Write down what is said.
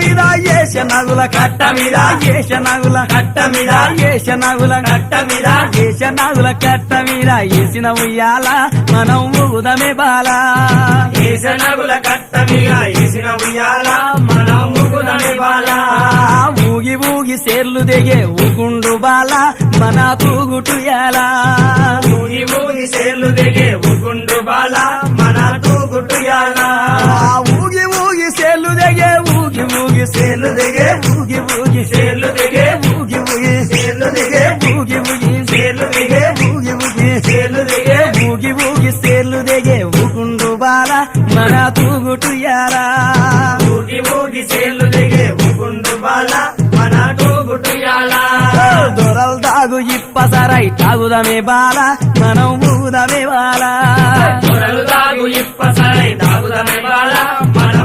మీద ఏషనగుల కట్ట మీద ఏషనగుల కట్ట మీద ఏషనగుల కట్ట మీద ఏషనగుల కట్ట మీద ఏసిన ఉయ్యాల మనం ఊగుదమే బాల ఏషనగుల కట్ట మీద ఏసిన ఉయ్యాల మనం ఊగుదమే బాల ఊగి ఊగి సేర్లు దిగే ఊగుండు బాల మన తూగుటుయాలా ఊగి ఊగి సేర్లు దిగే ఊగుండు బాల మన తూగుటుయాలా ఊగి ఊగి సేర్లు దిగే ఊగి ఊగి సేర్లు దిగే ఊగి ఊగి సేర్లు దిగే ఊగి ఊగి సేర్లు దిగే ఊగి ఊగి సేర్లు దిగే ఊగి ఊగి సేర్లు దిగే ఊగి ఊగి సేర్లు దిగే ఊగుండు బాల మన తూగుటుయాలా ఊగి ఊగి సేర్లు దిగే ఊగుండు బాల మన తూగుటుయాలా దొరలు తాగు ఇప్పసరై తాగుదమే బాల మనం ఊగుదమే బాల దొరలు తాగు ఇప్పసరై తాగుదమే బాల మన